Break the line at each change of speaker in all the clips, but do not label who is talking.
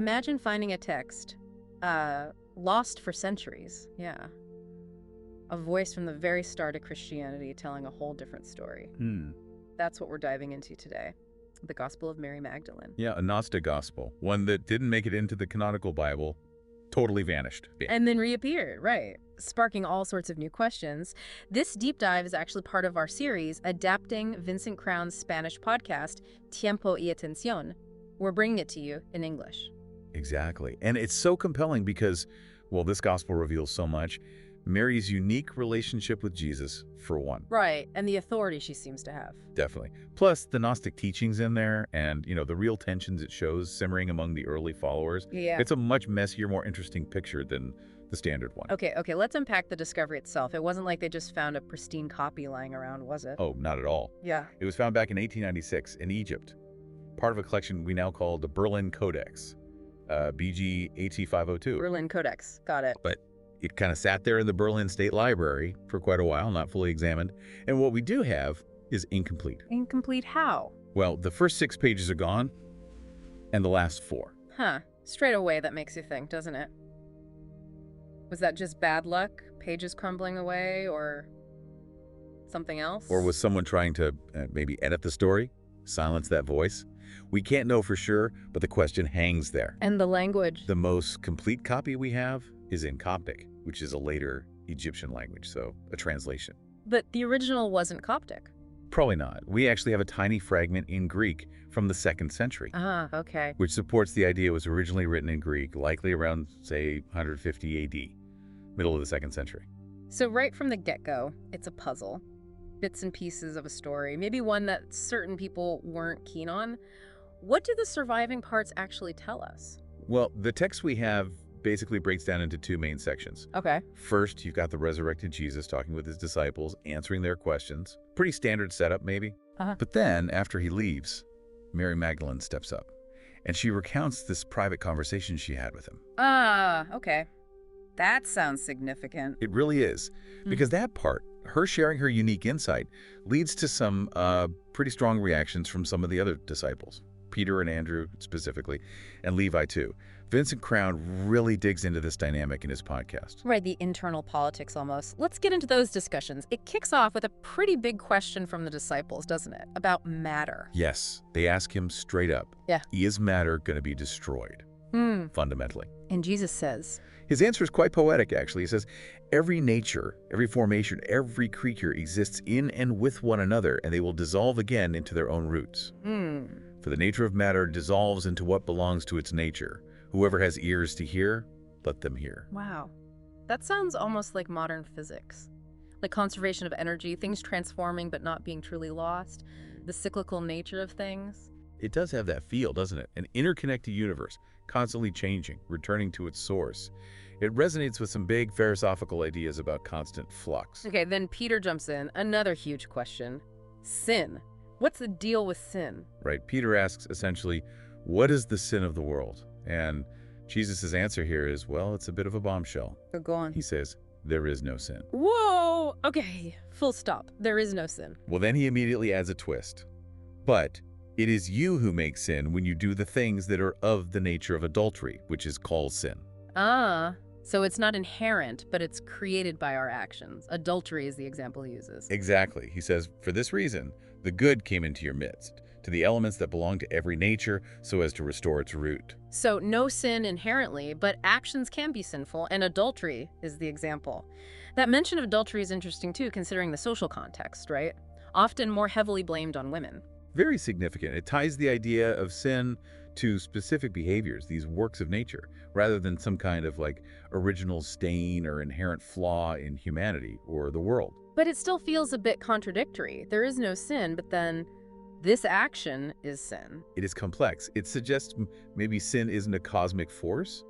Imagine finding a text, lost for centuries. Yeah. A voice from the very start of Christianity telling a whole different story. That's what we're diving into today. The Gospel of Mary Magdalene.
Yeah, a Gnostic gospel. One that didn't make it into the canonical Bible, totally vanished.
And then reappeared, right. Sparking all sorts of new questions. This deep dive is actually part of our series, adapting Vincent Crown's Spanish podcast, Tiempo y Atención. We're bringing it to you in English.
Exactly. And it's so compelling because, well, this gospel reveals so much. Mary's unique relationship with Jesus, for one.
Right, and the authority she seems to have.
Definitely. Plus, the Gnostic teachings in there and, the real tensions it shows simmering among the early followers.
Yeah.
It's a much messier, more interesting picture than the standard one.
Okay, let's unpack the discovery itself. It wasn't like they just found a pristine copy lying around, was it?
Oh, not at all.
Yeah.
It was found back in 1896 in Egypt, part of a collection we now call the Berlin Codex, BG AT 502.
Berlin Codex, got it.
But it kind of sat there in the Berlin State Library for quite a while, not fully examined. And what we do have is incomplete.
Incomplete how?
Well, the first 6 pages are gone, and the last 4.
Huh. Straight away that makes you think, doesn't it? Was that just bad luck? Pages crumbling away, or something else?
Or was someone trying to maybe edit the story? Silence that voice? We can't know for sure, but the question hangs there.
And the language?
The most complete copy we have is in Coptic, which is a later Egyptian language, so a translation.
But the original wasn't Coptic.
Probably not. We actually have a tiny fragment in Greek from the 2nd century.
Ah, okay.
Which supports the idea it was originally written in Greek, likely around, say, 150 AD, middle of the 2nd century.
So right from the get-go, it's a puzzle. Bits and pieces of a story, maybe one that certain people weren't keen on. What do the surviving parts actually tell us?
Well, the text we have basically breaks down into 2 main sections.
Okay.
First, you've got the resurrected Jesus talking with his disciples, answering their questions. Pretty standard setup, maybe. But then, after he leaves, Mary Magdalene steps up, and she recounts this private conversation she had with him.
Okay. That sounds significant.
It really is, because that part, her sharing her unique insight, leads to some pretty strong reactions from some of the other disciples. Peter and Andrew specifically, and Levi too. Vincent Crown really digs into this dynamic in his podcast.
Right, the internal politics almost. Let's get into those discussions. It kicks off with a pretty big question from the disciples, doesn't it? About matter.
Yes, they ask him straight up.
Yeah.
Is matter going to be destroyed? Fundamentally.
And Jesus says?
His answer is quite poetic, actually. He says, every nature, every formation, every creature exists in and with one another, and they will dissolve again into their own roots. For the nature of matter dissolves into what belongs to its nature. Whoever has ears to hear, let them hear.
Wow. That sounds almost like modern physics. Like conservation of energy, things transforming but not being truly lost, the cyclical nature of things.
It does have that feel, doesn't it? An interconnected universe, constantly changing, returning to its source. It resonates with some big philosophical ideas about constant flux.
Okay, then Peter jumps in. Another huge question. Sin. What's the deal with sin?
Right. Peter asks, essentially, what is the sin of the world? And Jesus' answer here is, well, it's a bit of a bombshell.
Go on.
He says, there is no sin.
Whoa! Okay, full stop. There is no sin.
Well, then he immediately adds a twist. But it is you who make sin when you do the things that are of the nature of adultery, which is called sin.
So it's not inherent, but it's created by our actions. Adultery is the example he uses.
Exactly. He says, for this reason, the good came into your midst, to the elements that belong to every nature, so as to restore its root.
So no sin inherently, but actions can be sinful, and adultery is the example. That mention of adultery is interesting too, considering the social context, right? Often more heavily blamed on women.
Very significant. It ties the idea of sin to specific behaviors, these works of nature, rather than some kind of original stain or inherent flaw in humanity or the world.
But it still feels a bit contradictory. There is no sin, but then this action is sin.
It is complex. It suggests maybe sin isn't a cosmic force,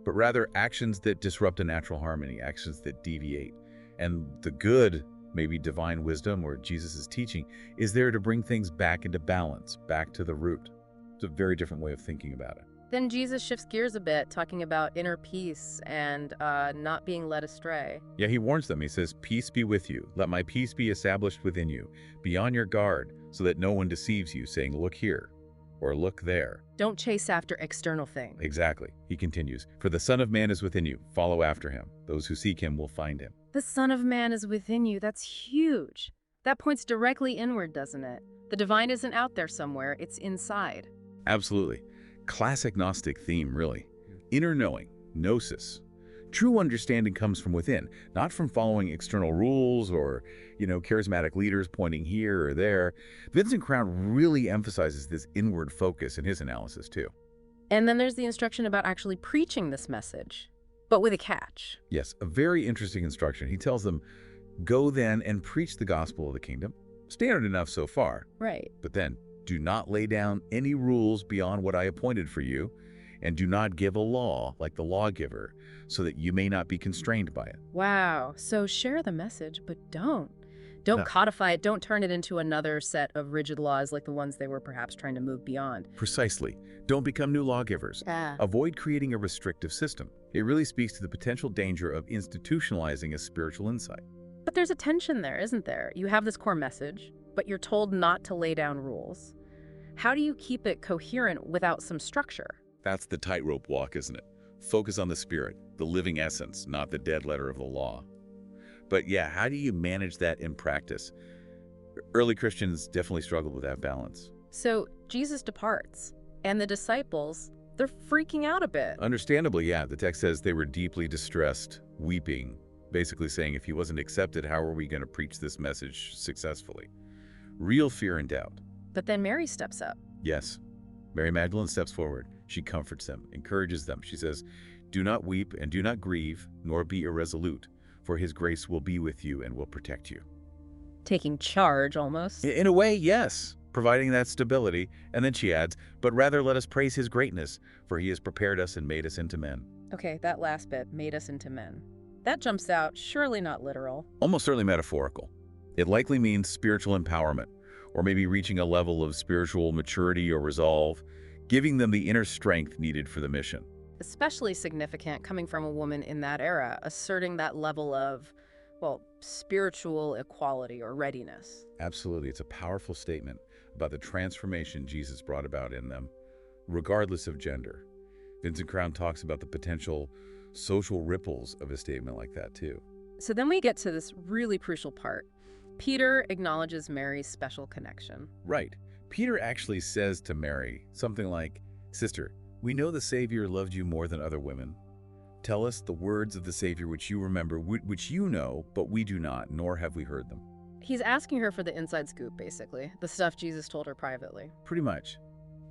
but rather actions that disrupt a natural harmony, actions that deviate. And the good, maybe divine wisdom or Jesus' teaching, is there to bring things back into balance, back to the root. It's a very different way of thinking about it.
Then Jesus shifts gears a bit, talking about inner peace and not being led astray.
Yeah, he warns them. He says, peace be with you. Let my peace be established within you. Be on your guard so that no one deceives you, saying, look here. or look there.
Don't chase after external things.
Exactly. He continues, for the Son of Man is within you. Follow after him. Those who seek him will find him.
The Son of Man is within you. That's huge. That points directly inward, doesn't it? The divine isn't out there somewhere. It's inside.
Absolutely. Classic Gnostic theme, really. Inner knowing, gnosis. True understanding comes from within, not from following external rules or, charismatic leaders pointing here or there. Vincent Crown really emphasizes this inward focus in his analysis, too.
And then there's the instruction about actually preaching this message, but with a catch.
Yes, a very interesting instruction. He tells them, go then and preach the gospel of the kingdom. Standard enough so far.
Right.
But then, do not lay down any rules beyond what I appointed for you, and do not give a law like the lawgiver, so that you may not be constrained by it.
Wow. So share the message, but don't. Don't
No.
codify it. Don't turn it into another set of rigid laws like the ones they were perhaps trying to move beyond.
Precisely. Don't become new lawgivers.
Ah.
Avoid creating a restrictive system. It really speaks to the potential danger of institutionalizing a spiritual insight.
But there's a tension there, isn't there? You have this core message, but you're told not to lay down rules. How do you keep it coherent without some structure?
That's the tightrope walk, isn't it? Focus on the spirit, the living essence, not the dead letter of the law. But yeah, how do you manage that in practice? Early Christians definitely struggled with that balance.
So Jesus departs, and the disciples, they're freaking out a bit.
Understandably, yeah, the text says they were deeply distressed, weeping, basically saying, if he wasn't accepted, how are we going to preach this message successfully? Real fear and doubt.
But then Mary steps up.
Yes. Mary Magdalene steps forward. She comforts them, encourages them. She says, do not weep and do not grieve, nor be irresolute, for his grace will be with you and will protect you.
Taking charge, almost.
In a way, yes, providing that stability. And then she adds, but rather let us praise his greatness, for he has prepared us and made us into men.
Okay, that last bit, made us into men. That jumps out, surely not literal.
Almost certainly metaphorical. It likely means spiritual empowerment, or maybe reaching a level of spiritual maturity or resolve, giving them the inner strength needed for the mission.
Especially significant coming from a woman in that era, asserting that level of, spiritual equality or readiness.
Absolutely. It's a powerful statement about the transformation Jesus brought about in them, regardless of gender. Vincent Crown talks about the potential social ripples of a statement like that, too.
So then we get to this really crucial part. Peter acknowledges Mary's special connection.
Right. Peter actually says to Mary something like, Sister, we know the Savior loved you more than other women. Tell us the words of the Savior which you remember, which you know, but we do not, nor have we heard them.
He's asking her for the inside scoop, basically, the stuff Jesus told her privately.
Pretty much.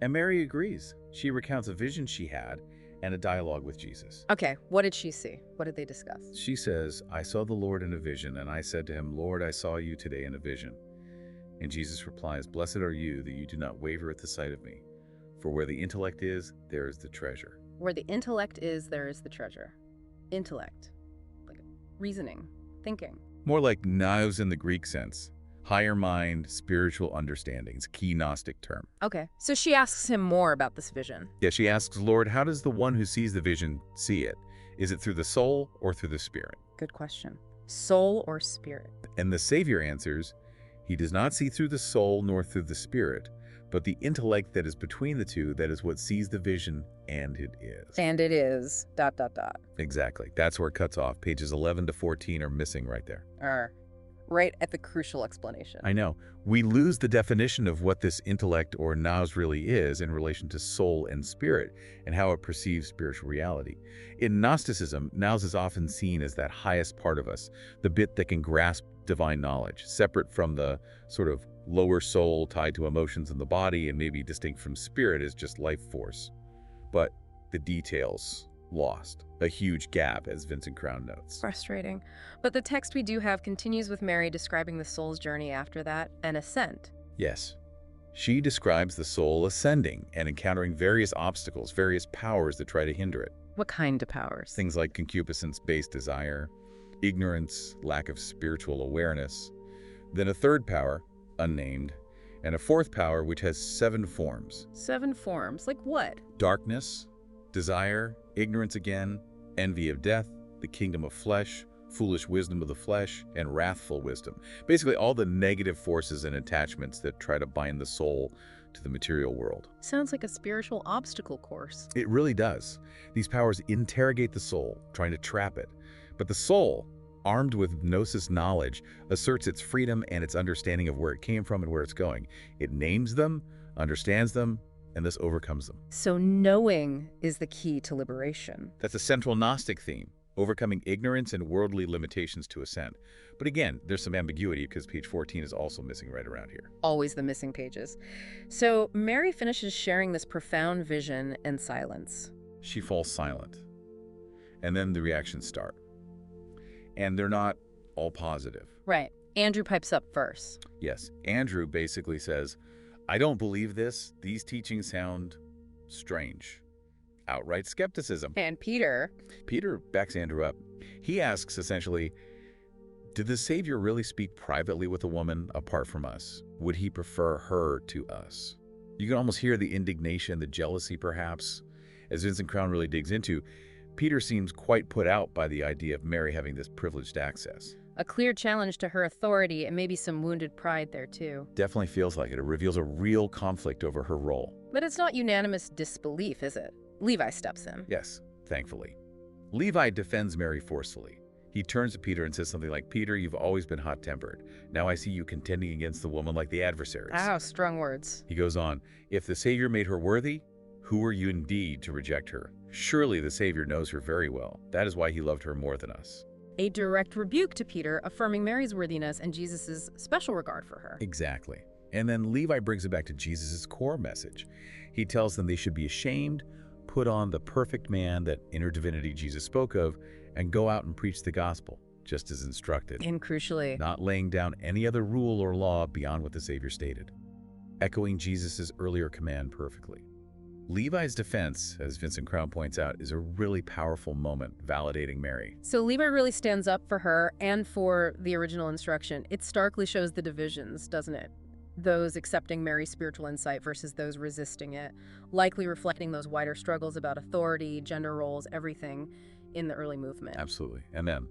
And Mary agrees. She recounts a vision she had and a dialogue with Jesus.
Okay, what did she see? What did they discuss?
She says, I saw the Lord in a vision, and I said to him, Lord, I saw you today in a vision. And Jesus replies, Blessed are you that you do not waver at the sight of me. For where the intellect is, there is the treasure.
Where the intellect is, there is the treasure. Intellect. Like reasoning, thinking.
More like nous in the Greek sense. Higher mind, spiritual understandings, key Gnostic term.
Okay, so she asks him more about this vision.
Yeah, she asks, Lord, how does the one who sees the vision see it? Is it through the soul or through the spirit?
Good question. Soul or spirit?
And the Savior answers, he does not see through the soul nor through the spirit, but the intellect that is between the two, that is what sees the vision, and it is.
And it is, ...
Exactly. That's where it cuts off. Pages 11 to 14 are missing right there.
Right at the crucial explanation.
I know. We lose the definition of what this intellect or nous really is in relation to soul and spirit and how it perceives spiritual reality. In Gnosticism, nous is often seen as that highest part of us, the bit that can grasp divine knowledge, separate from the sort of lower soul tied to emotions in the body and maybe distinct from spirit as just life force. But the details lost. A huge gap, as Vincent Crown notes.
Frustrating. But the text we do have continues with Mary describing the soul's journey after that, an ascent.
Yes. She describes the soul ascending and encountering various obstacles, various powers that try to hinder it.
What kind of powers?
Things like concupiscence-based desire, ignorance, lack of spiritual awareness. Then a third power, unnamed, and a fourth power which has 7 forms.
7 forms? Like what?
Darkness, desire, ignorance again, envy of death, the kingdom of flesh, foolish wisdom of the flesh, and wrathful wisdom. Basically all the negative forces and attachments that try to bind the soul to the material world.
Sounds like a spiritual obstacle course.
It really does. These powers interrogate the soul, trying to trap it. But the soul, armed with Gnosis knowledge, asserts its freedom and its understanding of where it came from and where it's going. It names them, understands them, and thus overcomes them.
So knowing is the key to liberation.
That's a central Gnostic theme, overcoming ignorance and worldly limitations to ascend. But again, there's some ambiguity because page 14 is also missing right around here.
Always the missing pages. So Mary finishes sharing this profound vision and silence.
She falls silent. And then the reactions start. And they're not all positive.
Right. Andrew pipes up first.
Yes, Andrew basically says, I don't believe this. These teachings sound strange. Outright skepticism.
And Peter
backs Andrew up. He asks essentially, did the Savior really speak privately with a woman apart from us? Would he prefer her to us? You can almost hear the indignation, the jealousy perhaps. As Vincent Crown really digs into, Peter seems quite put out by the idea of Mary having this privileged access.
a clear challenge to her authority and maybe some wounded pride there too.
Definitely feels like it. It reveals a real conflict over her role.
But it's not unanimous disbelief, is it? Levi steps in.
Yes, thankfully. Levi defends Mary forcefully. He turns to Peter and says something like, Peter, you've always been hot-tempered. Now I see you contending against the woman like the adversaries.
Ow, strong words.
He goes on, if the Savior made her worthy, who are you indeed to reject her? Surely the Savior knows her very well. That is why he loved her more than us.
A direct rebuke to Peter, affirming Mary's worthiness and Jesus' special regard for her.
Exactly. And then Levi brings it back to Jesus' core message. He tells them they should be ashamed, put on the perfect man that inner divinity Jesus spoke of, and go out and preach the gospel, just as instructed.
And crucially,
Not laying down any other rule or law beyond what the Savior stated, echoing Jesus' earlier command perfectly. Levi's defense, as Vincent Crown points out, is a really powerful moment validating Mary.
so Levi really stands up for her and for the original instruction. It starkly shows the divisions, doesn't it? Those accepting Mary's spiritual insight versus those resisting it, likely reflecting those wider struggles about authority, gender roles, everything in the early movement.
Absolutely. And then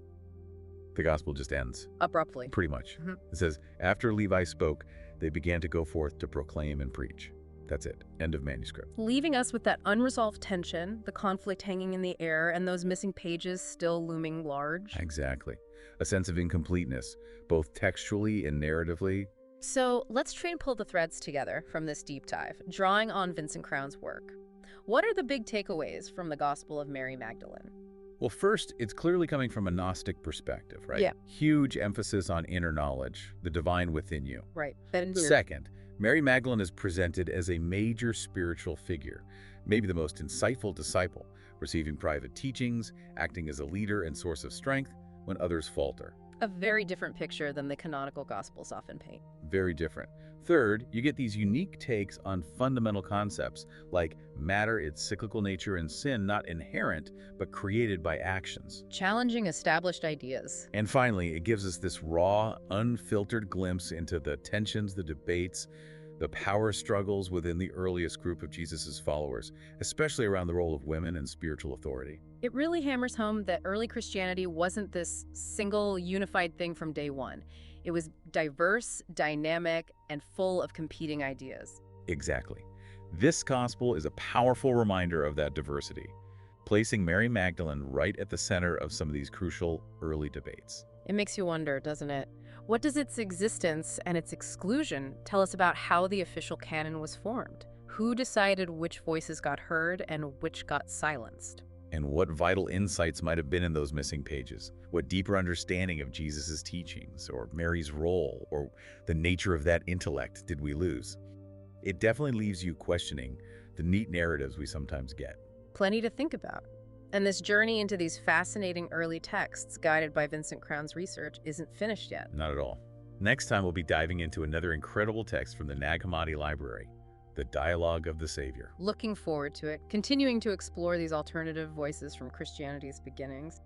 the gospel just ends.
Abruptly.
Pretty much.
Mhm.
It says, after Levi spoke, they began to go forth to proclaim and preach. That's it. End of manuscript.
Leaving us with that unresolved tension, the conflict hanging in the air, and those missing pages still looming large.
Exactly. A sense of incompleteness, both textually and narratively.
So let's try and pull the threads together from this deep dive, drawing on Vincent Crown's work. What are the big takeaways from the Gospel of Mary Magdalene?
Well, first, it's clearly coming from a Gnostic perspective, right?
Yeah.
Huge emphasis on inner knowledge, the divine within you.
Right.
Second, Mary Magdalene is presented as a major spiritual figure, maybe the most insightful disciple, receiving private teachings, acting as a leader and source of strength when others falter.
A very different picture than the canonical Gospels often paint.
Very different. Third, you get these unique takes on fundamental concepts like matter, its cyclical nature, and sin not inherent, but created by actions.
Challenging established ideas.
And finally, it gives us this raw, unfiltered glimpse into the tensions, the debates, the power struggles within the earliest group of Jesus' followers, especially around the role of women and spiritual authority.
It really hammers home that early Christianity wasn't this single, unified thing from day one. It was diverse, dynamic, and full of competing ideas.
Exactly. This gospel is a powerful reminder of that diversity, placing Mary Magdalene right at the center of some of these crucial early debates.
It makes you wonder, doesn't it? What does its existence and its exclusion tell us about how the official canon was formed? Who decided which voices got heard and which got silenced?
And what vital insights might have been in those missing pages? What deeper understanding of Jesus' teachings, or Mary's role, or the nature of that intellect did we lose? It definitely leaves you questioning the neat narratives we sometimes get.
Plenty to think about. And this journey into these fascinating early texts, guided by Vincent Crown's research, isn't finished yet.
Not at all. Next time, we'll be diving into another incredible text from the Nag Hammadi Library, the Dialogue of the Savior.
Looking forward to it, continuing to explore these alternative voices from Christianity's beginnings.